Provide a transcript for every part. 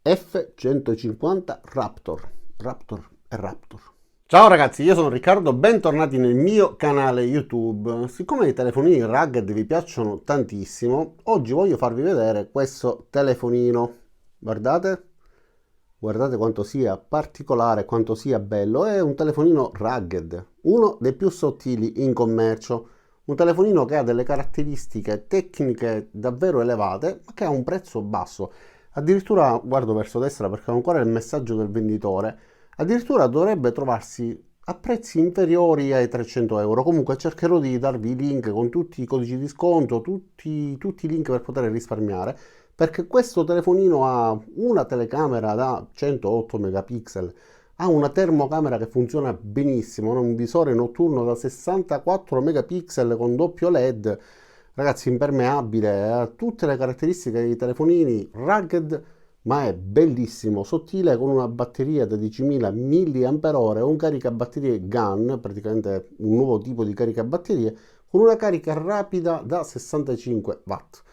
F150 Raptor. Raptor e Raptor. Ciao ragazzi, io sono Riccardo, bentornati nel mio canale YouTube. Siccome i telefonini rugged vi piacciono tantissimo, oggi voglio farvi vedere questo telefonino. Guardate, guardate quanto sia particolare, quanto sia bello. È un telefonino rugged, uno dei più sottili in commercio. Un telefonino che ha delle caratteristiche tecniche davvero elevate, ma che ha un prezzo basso. Addirittura, guardo verso destra perché ho ancora il messaggio del venditore, addirittura dovrebbe trovarsi a prezzi inferiori ai 300 euro. Comunque cercherò di darvi i link con tutti i codici di sconto, tutti i link per poter risparmiare, perché questo telefonino ha una telecamera da 108 megapixel, ha una termocamera che funziona benissimo, un visore notturno da 64 megapixel con doppio LED, ragazzi, impermeabile, ha tutte le caratteristiche dei telefonini rugged, ma è bellissimo, sottile, con una batteria da 10.000 mAh, un caricabatterie GAN, praticamente un nuovo tipo di caricabatterie, con una carica rapida da 65 watt.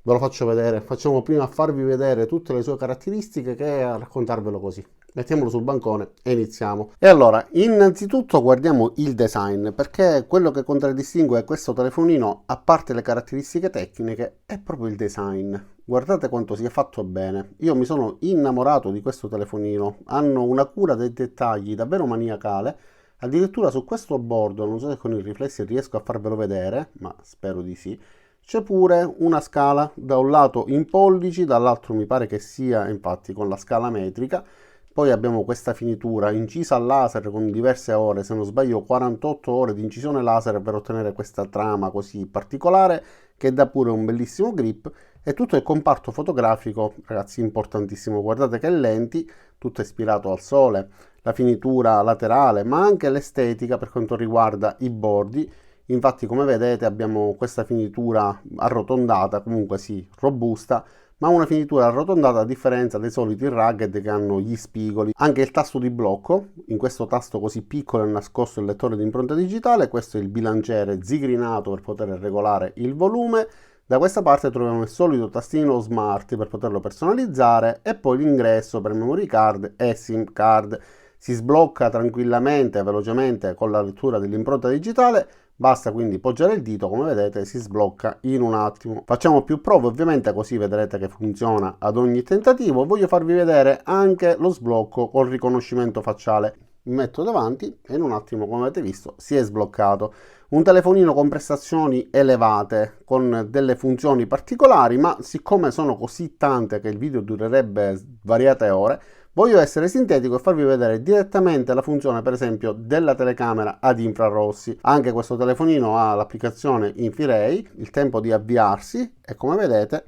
Ve lo faccio vedere, facciamo prima a farvi vedere tutte le sue caratteristiche che a raccontarvelo così. Mettiamolo sul bancone e iniziamo. E allora, innanzitutto guardiamo il design, perché quello che contraddistingue questo telefonino, a parte le caratteristiche tecniche, è proprio il design. Guardate quanto sia fatto bene. Io mi sono innamorato di questo telefonino. Hanno una cura dei dettagli davvero maniacale. Addirittura su questo bordo, non so se con i riflessi riesco a farvelo vedere, ma spero di sì, c'è pure una scala, da un lato in pollici, dall'altro mi pare che sia infatti con la scala metrica. Poi abbiamo questa finitura incisa a laser con diverse ore, se non sbaglio 48 ore di incisione laser per ottenere questa trama così particolare, che dà pure un bellissimo grip. E tutto il comparto fotografico, ragazzi, importantissimo. Guardate che lenti, tutto ispirato al sole, la finitura laterale, ma anche l'estetica per quanto riguarda i bordi. Infatti, come vedete, abbiamo questa finitura arrotondata, comunque sì, robusta, ma una finitura arrotondata a differenza dei soliti rugged che hanno gli spigoli. Anche il tasto di blocco, in questo tasto così piccolo è nascosto il lettore di impronta digitale, questo è il bilanciere zigrinato per poter regolare il volume. Da questa parte troviamo il solito tastino smart per poterlo personalizzare e poi l'ingresso per memory card e SIM card. Si sblocca tranquillamente e velocemente con la lettura dell'impronta digitale. Basta quindi poggiare il dito, come vedete si sblocca in un attimo. Facciamo più prove ovviamente, così vedrete che funziona ad ogni tentativo. Voglio farvi vedere anche lo sblocco col riconoscimento facciale. Mi metto davanti e in un attimo, come avete visto, si è sbloccato. Un telefonino con prestazioni elevate, con delle funzioni particolari, ma siccome sono così tante che il video durerebbe svariate ore, voglio essere sintetico e farvi vedere direttamente la funzione, per esempio, della telecamera ad infrarossi. Anche questo telefonino ha l'applicazione Infiray, il tempo di avviarsi e come vedete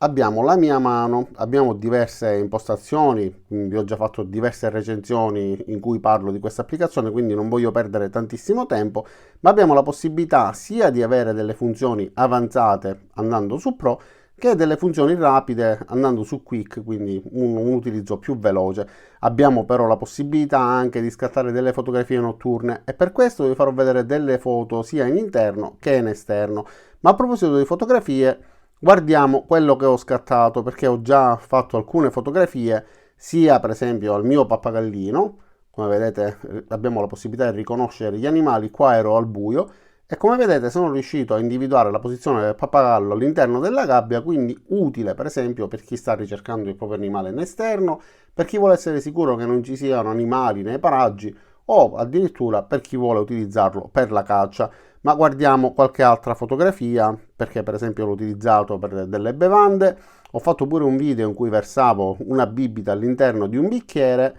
abbiamo la mia mano, abbiamo diverse impostazioni, vi ho già fatto diverse recensioni in cui parlo di questa applicazione, quindi non voglio perdere tantissimo tempo, ma abbiamo la possibilità sia di avere delle funzioni avanzate andando su Pro, che delle funzioni rapide andando su Quick, quindi un utilizzo più veloce. Abbiamo però la possibilità anche di scattare delle fotografie notturne e per questo vi farò vedere delle foto sia in interno che in esterno. Ma a proposito di fotografie, guardiamo quello che ho scattato, perché ho già fatto alcune fotografie sia per esempio al mio pappagallino. Come vedete abbiamo la possibilità di riconoscere gli animali, qua ero al buio e come vedete sono riuscito a individuare la posizione del pappagallo all'interno della gabbia, quindi utile per esempio per chi sta ricercando il proprio animale in esterno, per chi vuole essere sicuro che non ci siano animali nei paraggi o addirittura per chi vuole utilizzarlo per la caccia. Ma guardiamo qualche altra fotografia, perché per esempio l'ho utilizzato per delle bevande. Ho fatto pure un video in cui versavo una bibita all'interno di un bicchiere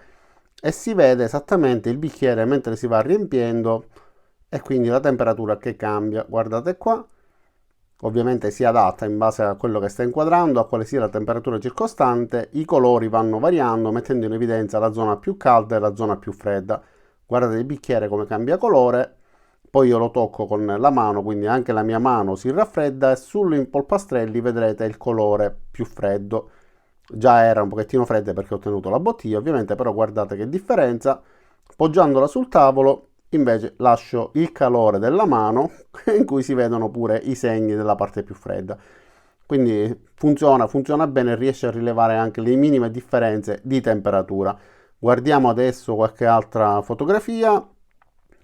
e si vede esattamente il bicchiere mentre si va riempiendo e quindi la temperatura che cambia. Guardate qua, ovviamente si adatta in base a quello che sta inquadrando, a quale sia la temperatura circostante. I colori vanno variando mettendo in evidenza la zona più calda e la zona più fredda. Guardate il bicchiere come cambia colore. Poi io lo tocco con la mano, quindi anche la mia mano si raffredda e sull'impolpastrelli vedrete il colore più freddo. Già era un pochettino fredda perché ho tenuto la bottiglia ovviamente, però guardate che differenza. Poggiandola sul tavolo invece lascio il calore della mano in cui si vedono pure i segni della parte più fredda. quindi funziona bene, riesce a rilevare anche le minime differenze di temperatura. Guardiamo adesso qualche altra fotografia.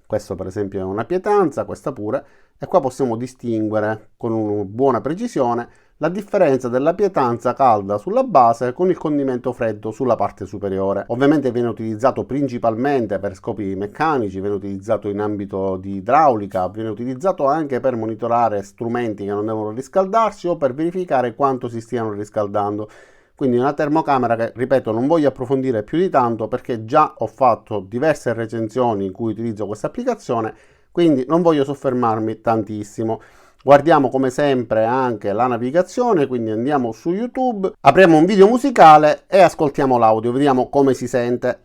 Questo per esempio è una pietanza, questa pure, e qua possiamo distinguere con una buona precisione la differenza della pietanza calda sulla base con il condimento freddo sulla parte superiore. Ovviamente viene utilizzato principalmente per scopi meccanici, viene utilizzato in ambito di idraulica, viene utilizzato anche per monitorare strumenti che non devono riscaldarsi o per verificare quanto si stiano riscaldando. Quindi una termocamera che, ripeto, non voglio approfondire più di tanto perché già ho fatto diverse recensioni in cui utilizzo questa applicazione, quindi non voglio soffermarmi tantissimo. Guardiamo come sempre anche la navigazione, quindi andiamo su YouTube, apriamo un video musicale e ascoltiamo l'audio, vediamo come si sente.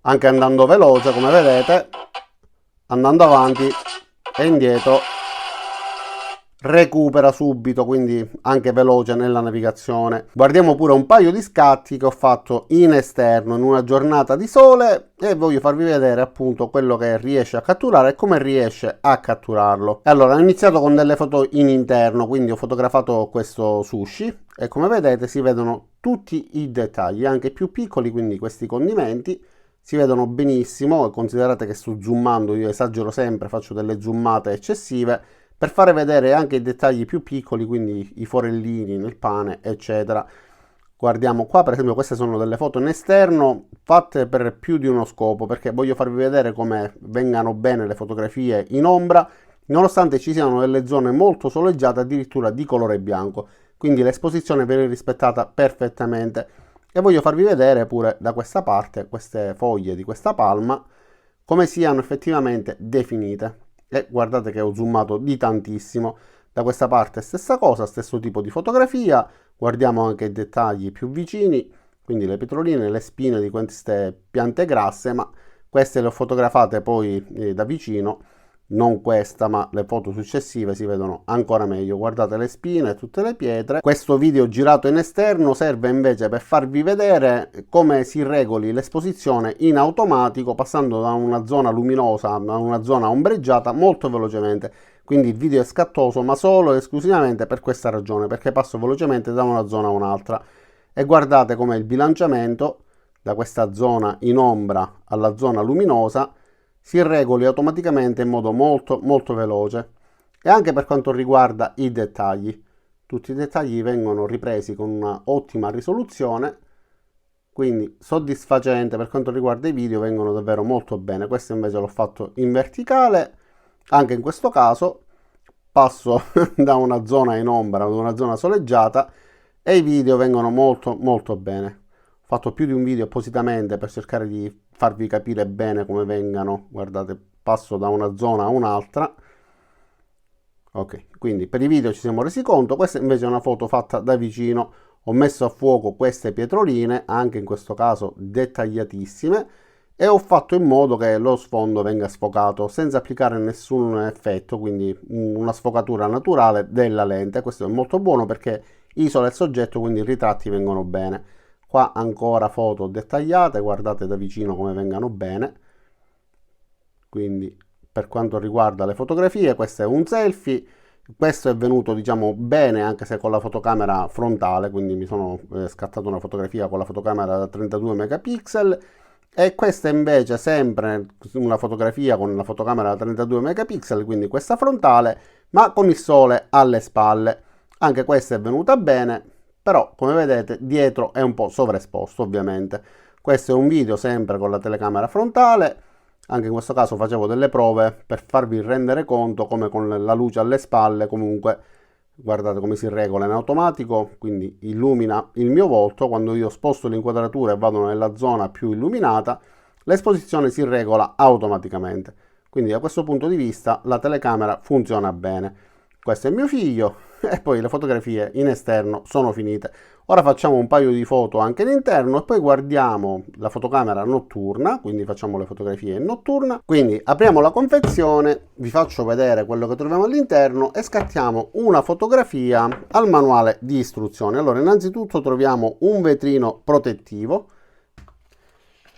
Anche andando veloce, come vedete, andando avanti e indietro recupera subito, quindi anche veloce nella navigazione. Guardiamo pure un paio di scatti che ho fatto in esterno in una giornata di sole e voglio farvi vedere appunto quello che riesce a catturare e come riesce a catturarlo. E allora ho iniziato con delle foto in interno, quindi ho fotografato questo sushi e come vedete si vedono tutti i dettagli, anche più piccoli, quindi questi condimenti si vedono benissimo. Considerate che sto zoomando, io esagero sempre, faccio delle zoomate eccessive per fare vedere anche i dettagli più piccoli, quindi i forellini nel pane eccetera. Guardiamo qua, per esempio queste sono delle foto in esterno fatte per più di uno scopo, perché voglio farvi vedere come vengano bene le fotografie in ombra nonostante ci siano delle zone molto soleggiate, addirittura di colore bianco, quindi l'esposizione viene rispettata perfettamente. E voglio farvi vedere pure da questa parte queste foglie di questa palma come siano effettivamente definite. E guardate che ho zoomato di tantissimo. Da questa parte stessa cosa, stesso tipo di fotografia. Guardiamo anche i dettagli più vicini, quindi le pietroline, le spine di queste piante grasse, ma queste le ho fotografate poi da vicino. Non questa, ma le foto successive si vedono ancora meglio. Guardate le spine e tutte le pietre. Questo video girato in esterno serve invece per farvi vedere come si regoli l'esposizione in automatico, passando da una zona luminosa a una zona ombreggiata molto velocemente. Quindi il video è scattoso, ma solo e esclusivamente per questa ragione, perché passo velocemente da una zona a un'altra. E guardate come il bilanciamento da questa zona in ombra alla zona luminosa si regoli automaticamente in modo molto veloce. E anche per quanto riguarda i dettagli, tutti i dettagli vengono ripresi con una ottima risoluzione, quindi soddisfacente. Per quanto riguarda i video vengono davvero molto bene. Questo invece l'ho fatto in verticale. Anche in questo caso passo da una zona in ombra ad una zona soleggiata e i video vengono molto bene. Ho fatto più di un video appositamente per cercare di farvi capire bene come vengano. Guardate, passo da una zona a un'altra. Ok, quindi per i video ci siamo resi conto. Questa invece è una foto fatta da vicino. Ho messo a fuoco queste pietroline, anche in questo caso dettagliatissime, e ho fatto in modo che lo sfondo venga sfocato senza applicare nessun effetto, quindi una sfocatura naturale della lente. Questo è molto buono perché isola il soggetto, quindi i ritratti vengono bene. Qua ancora foto dettagliate, guardate da vicino come vengano bene. Quindi per quanto riguarda le fotografie, questo è un selfie. Questo è venuto diciamo bene anche se con la fotocamera frontale, quindi mi sono scattato una fotografia con la fotocamera da 32 megapixel. E questa invece sempre una fotografia con la fotocamera da 32 megapixel, quindi questa frontale, ma con il sole alle spalle. Anche questa è venuta bene, però come vedete dietro è un po' sovraesposto ovviamente. Questo è un video sempre con la telecamera frontale. Anche in questo caso facevo delle prove per farvi rendere conto come con la luce alle spalle comunque, guardate come si regola in automatico, quindi illumina il mio volto. Quando io sposto l'inquadratura e vado nella zona più illuminata, l'esposizione si regola automaticamente. Quindi da questo punto di vista la telecamera funziona bene. Questo è mio figlio e poi le fotografie in esterno sono finite. Ora facciamo un paio di foto anche in interno e poi guardiamo la fotocamera notturna, quindi facciamo le fotografie in notturna. Quindi apriamo la confezione, vi faccio vedere quello che troviamo all'interno e scattiamo una fotografia al manuale di istruzioni. Allora, innanzitutto troviamo un vetrino protettivo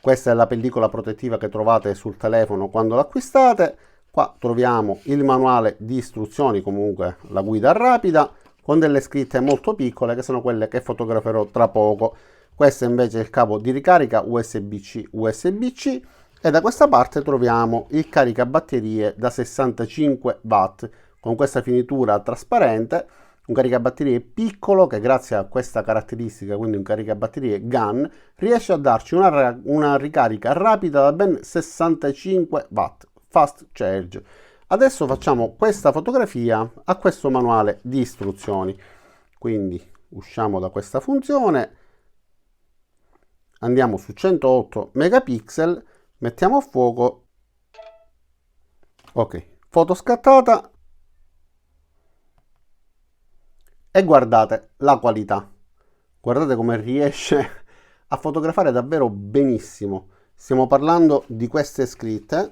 Questa è la pellicola protettiva che trovate sul telefono quando l'acquistate. Qua troviamo il manuale di istruzioni, comunque la guida rapida, con delle scritte molto piccole che sono quelle che fotograferò tra poco. Questo invece è il cavo di ricarica USB-C USB-C e da questa parte troviamo il caricabatterie da 65 watt con questa finitura trasparente, un caricabatterie piccolo che grazie a questa caratteristica, quindi un caricabatterie GAN, riesce a darci una ricarica rapida da ben 65 watt, fast charge. Adesso facciamo questa fotografia a questo manuale di istruzioni, quindi usciamo da questa funzione, andiamo su 108 megapixel, mettiamo a fuoco, ok, foto scattata e guardate la qualità, guardate come riesce a fotografare davvero benissimo. Stiamo parlando di queste scritte,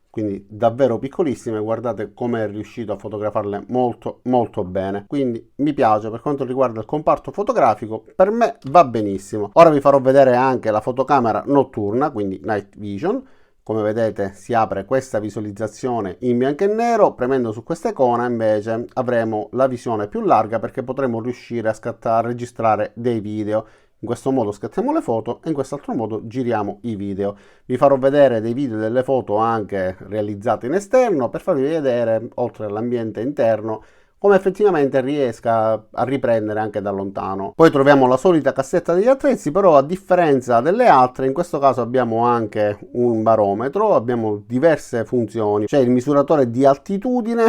quindi davvero piccolissime, guardate come è riuscito a fotografarle molto molto bene, quindi mi piace. Per quanto riguarda il comparto fotografico, per me va benissimo. Ora vi farò vedere anche la fotocamera notturna, quindi night vision. Come vedete si apre questa visualizzazione in bianco e nero, premendo su questa icona invece avremo la visione più larga perché potremo riuscire a registrare dei video. In questo modo scattiamo le foto e in quest'altro modo giriamo i video. Vi farò vedere dei video e delle foto anche realizzate in esterno per farvi vedere, oltre all'ambiente interno, come effettivamente riesca a riprendere anche da lontano. Poi troviamo la solita cassetta degli attrezzi, però a differenza delle altre in questo caso abbiamo anche un barometro, abbiamo diverse funzioni, c'è il misuratore di altitudine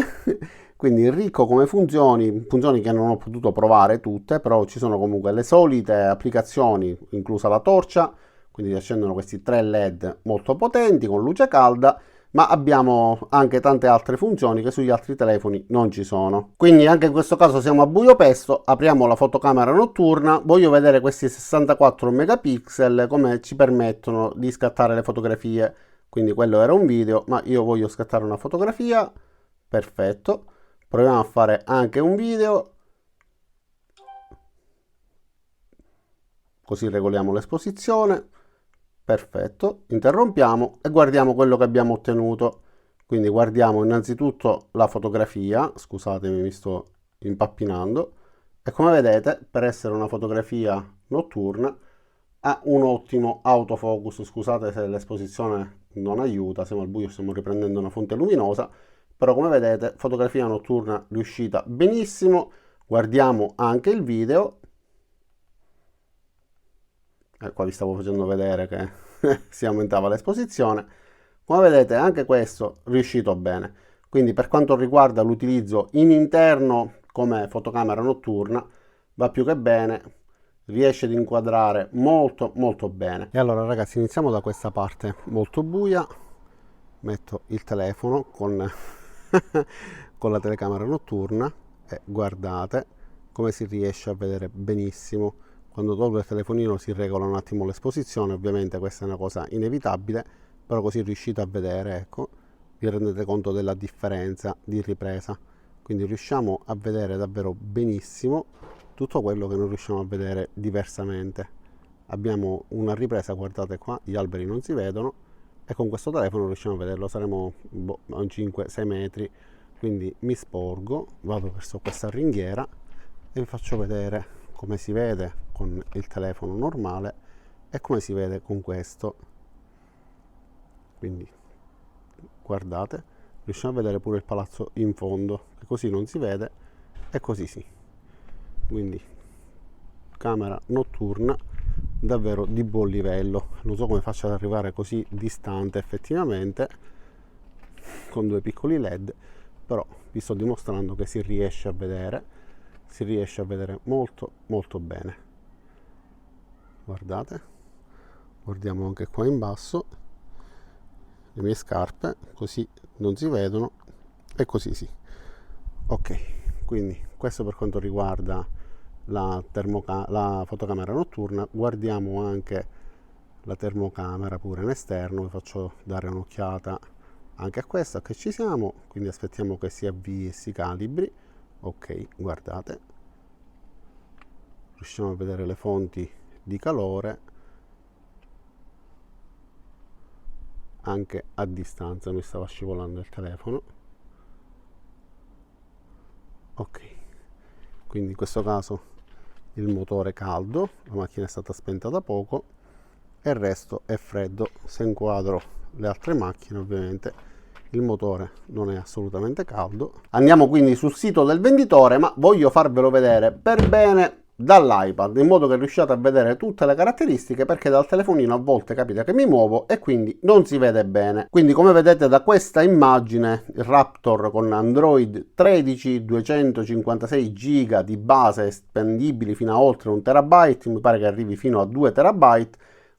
quindi ricco come funzioni che non ho potuto provare tutte, però ci sono comunque le solite applicazioni, inclusa la torcia, quindi accendono questi 3 LED molto potenti con luce calda, ma abbiamo anche tante altre funzioni che sugli altri telefoni non ci sono. Quindi anche in questo caso siamo a buio pesto, apriamo la fotocamera notturna, voglio vedere questi 64 megapixel come ci permettono di scattare le fotografie, quindi quello era un video, ma io voglio scattare una fotografia, perfetto. Proviamo a fare anche un video, così regoliamo l'esposizione, perfetto, interrompiamo e guardiamo quello che abbiamo ottenuto. Quindi guardiamo innanzitutto la fotografia, scusatemi mi sto impappinando, e come vedete per essere una fotografia notturna ha un ottimo autofocus. Scusate se l'esposizione non aiuta, siamo al buio, stiamo riprendendo una fonte luminosa, però come vedete fotografia notturna riuscita benissimo. Guardiamo anche il video, qua vi stavo facendo vedere che si aumentava l'esposizione. Come vedete anche questo riuscito bene. Quindi per quanto riguarda l'utilizzo in interno come fotocamera notturna va più che bene, riesce ad inquadrare molto molto bene. E allora ragazzi, iniziamo da questa parte molto buia, metto il telefono con con la telecamera notturna e guardate come si riesce a vedere benissimo. Quando tolgo il telefonino si regola un attimo l'esposizione, ovviamente questa è una cosa inevitabile, però così riuscite a vedere, ecco, vi rendete conto della differenza di ripresa, quindi riusciamo a vedere davvero benissimo tutto quello che non riusciamo a vedere diversamente. Abbiamo una ripresa, guardate qua, gli alberi non si vedono, e con questo telefono riusciamo a vederlo, saremo a 5-6 metri, quindi mi sporgo, vado verso questa ringhiera e vi faccio vedere come si vede con il telefono normale e come si vede con questo. Quindi guardate, riusciamo a vedere pure il palazzo in fondo, che così non si vede e così sì. Quindi camera notturna davvero di buon livello. Non so come faccio ad arrivare così distante effettivamente con 2 piccoli LED, però vi sto dimostrando che si riesce a vedere molto molto bene. Guardate, guardiamo anche qua in basso le mie scarpe, così non si vedono e così sì. Ok, quindi questo per quanto riguarda la fotocamera notturna. Guardiamo anche la termocamera pure in esterno, vi faccio dare un'occhiata anche a questa, che ci siamo, quindi aspettiamo che si avvii e si calibri. Ok, guardate, riusciamo a vedere le fonti di calore anche a distanza. Mi stava scivolando il telefono. Ok, quindi in questo caso il motore caldo, la macchina è stata spenta da poco e il resto è freddo. Se inquadro le altre macchine, ovviamente il motore non è assolutamente caldo. Andiamo quindi sul sito del venditore, ma voglio farvelo vedere per bene dall'iPad, in modo che riusciate a vedere tutte le caratteristiche, perché dal telefonino a volte capita che mi muovo e quindi non si vede bene. Quindi, come vedete da questa immagine, il Raptor con Android 13, 256 GB di base espandibili fino a oltre 1 TB, mi pare che arrivi fino a 2 TB,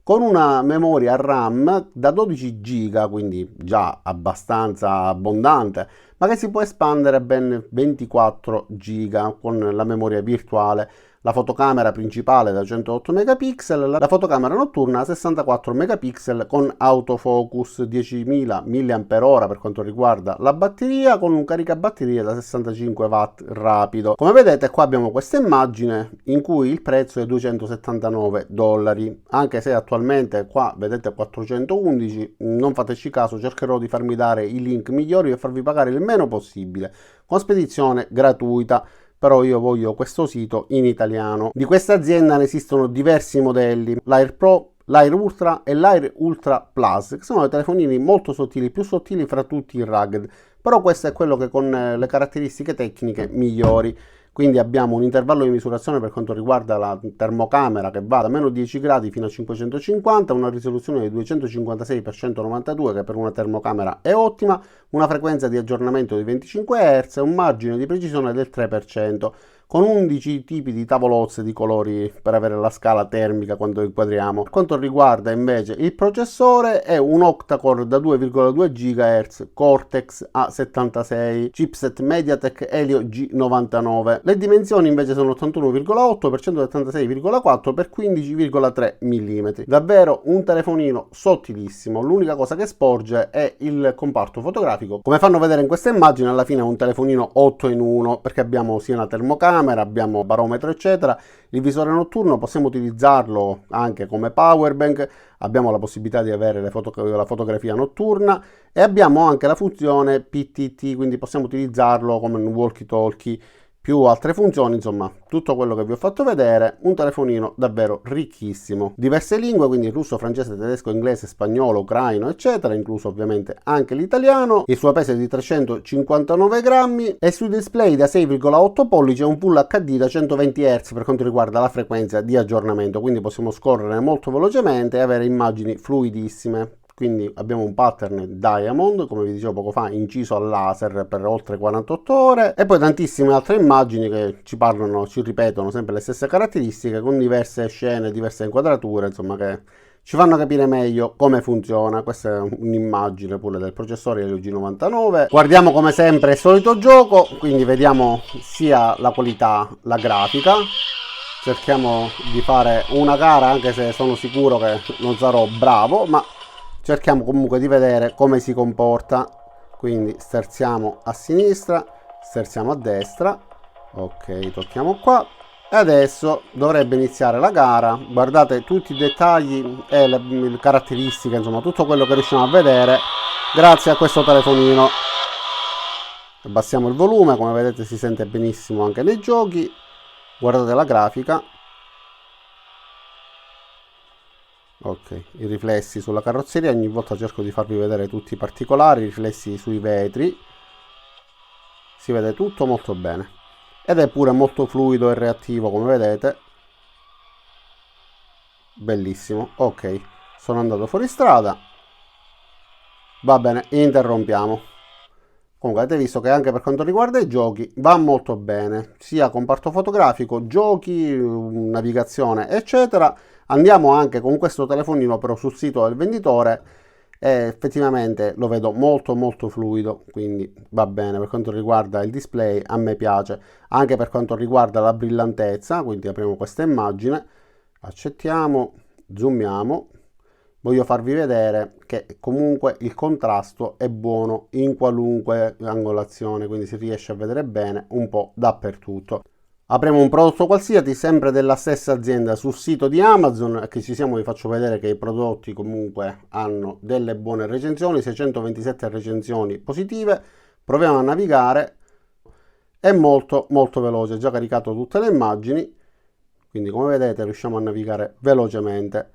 con una memoria RAM da 12 GB, quindi già abbastanza abbondante, ma che si può espandere a ben 24 GB con la memoria virtuale. La fotocamera principale da 108 megapixel, la fotocamera notturna 64 megapixel con autofocus, 10.000 mAh per quanto riguarda la batteria, con un caricabatteria da 65 watt rapido. Come vedete qua abbiamo questa immagine in cui il prezzo è $279, anche se attualmente qua vedete 411. Non fateci caso, cercherò di farmi dare i link migliori e farvi pagare il meno possibile, con spedizione gratuita. Però io voglio questo sito in italiano. Di questa azienda ne esistono diversi modelli, l'Air Pro, l'Air Ultra e l'Air Ultra Plus, che sono dei telefonini molto sottili, più sottili fra tutti i rugged, però questo è quello che con le caratteristiche tecniche migliori. Quindi abbiamo un intervallo di misurazione per quanto riguarda la termocamera che va da meno 10 gradi fino a 550, una risoluzione di 256x192 che per una termocamera è ottima, una frequenza di aggiornamento di 25 Hz e un margine di precisione del 3%, con 11 tipi di tavolozze di colori per avere la scala termica quando inquadriamo. Per quanto riguarda invece il processore, è un octa-core da 2,2 GHz Cortex A76, chipset MediaTek Helio G99. Le dimensioni invece sono 81,8 x 176,4 x 15,3 mm. Davvero un telefonino sottilissimo. L'unica cosa che sporge è il comparto fotografico. Come fanno vedere in questa immagine, alla fine è un telefonino 8 in 1, perché abbiamo sia una termocamera, abbiamo barometro eccetera. Il visore notturno possiamo utilizzarlo anche come power bank, abbiamo la possibilità di avere la fotografia notturna e abbiamo anche la funzione PTT, quindi possiamo utilizzarlo come un walkie talkie, più altre funzioni, insomma tutto quello che vi ho fatto vedere. Un telefonino davvero ricchissimo, diverse lingue, quindi russo, francese, tedesco, inglese, spagnolo, ucraino eccetera, incluso ovviamente anche l'italiano. Il suo peso è di 359 grammi e sui display da 6,8 pollici è un Full HD da 120 Hz per quanto riguarda la frequenza di aggiornamento, quindi possiamo scorrere molto velocemente e avere immagini fluidissime. Quindi abbiamo un pattern Diamond, come vi dicevo poco fa, inciso al laser per oltre 48 ore, e poi tantissime altre immagini che ci parlano, ci ripetono sempre le stesse caratteristiche, con diverse scene, diverse inquadrature, insomma, che ci fanno capire meglio come funziona. Questa è un'immagine pure del processore Helio G99. Guardiamo come sempre il solito gioco, quindi vediamo sia la qualità, la grafica. Cerchiamo di fare una gara, anche se sono sicuro che non sarò bravo, ma cerchiamo comunque di vedere come si comporta. Quindi sterziamo a sinistra, sterziamo a destra, ok, tocchiamo qua e adesso dovrebbe iniziare la gara. Guardate tutti i dettagli e le caratteristiche, insomma tutto quello che riusciamo a vedere grazie a questo telefonino. Abbassiamo il volume, come vedete si sente benissimo anche nei giochi. Guardate la grafica. Ok, i riflessi sulla carrozzeria, ogni volta cerco di farvi vedere tutti i particolari, i riflessi sui vetri, si vede tutto molto bene ed è pure molto fluido e reattivo, come vedete, bellissimo. Ok, sono andato fuori strada, va bene, interrompiamo. Comunque avete visto che anche per quanto riguarda i giochi va molto bene, sia comparto fotografico, giochi, navigazione eccetera. Andiamo anche con questo telefonino però sul sito del venditore e effettivamente lo vedo molto fluido, quindi va bene. Per quanto riguarda il display a me piace, anche per quanto riguarda la brillantezza, quindi apriamo questa immagine, accettiamo, zoomiamo. Voglio farvi vedere che comunque il contrasto è buono in qualunque angolazione, quindi si riesce a vedere bene un po' dappertutto. Apriamo un prodotto qualsiasi, sempre della stessa azienda, sul sito di Amazon, che ci siamo, vi faccio vedere che i prodotti comunque hanno delle buone recensioni, 627 recensioni positive. Proviamo a navigare, è molto molto veloce, già caricato tutte le immagini, quindi come vedete riusciamo a navigare velocemente.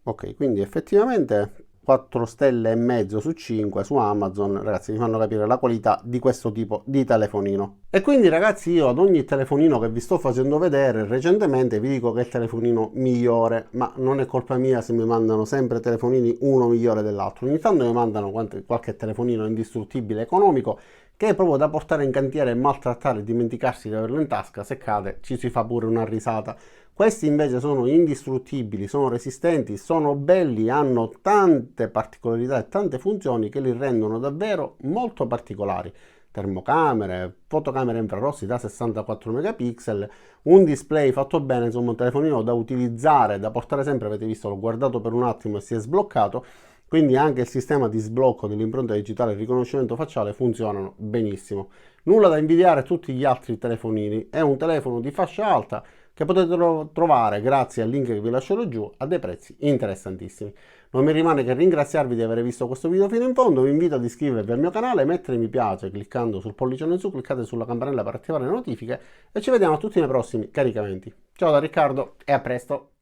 Ok, quindi effettivamente 4 stelle e mezzo su 5 su Amazon, ragazzi, vi fanno capire la qualità di questo tipo di telefonino. E quindi ragazzi, io ad ogni telefonino che vi sto facendo vedere recentemente vi dico che è il telefonino migliore, ma non è colpa mia se mi mandano sempre telefonini uno migliore dell'altro. Ogni tanto mi mandano qualche telefonino indistruttibile economico che è proprio da portare in cantiere e maltrattare e dimenticarsi di averlo in tasca. Se cade ci si fa pure una risata. Questi invece sono indistruttibili, sono resistenti, sono belli, hanno tante particolarità e tante funzioni che li rendono davvero molto particolari. Termocamere, fotocamere infrarossi da 64 megapixel, un display fatto bene, insomma un telefonino da utilizzare, da portare sempre, avete visto, l'ho guardato per un attimo e si è sbloccato, quindi anche il sistema di sblocco dell'impronta digitale e il riconoscimento facciale funzionano benissimo. Nulla da invidiare a tutti gli altri telefonini, è un telefono di fascia alta che potete trovare grazie al link che vi lascerò giù a dei prezzi interessantissimi. Non mi rimane che ringraziarvi di aver visto questo video fino in fondo, vi invito ad iscrivervi al mio canale, mettere mi piace cliccando sul pollice in su, cliccate sulla campanella per attivare le notifiche e ci vediamo a tutti nei prossimi caricamenti. Ciao da Riccardo e a presto!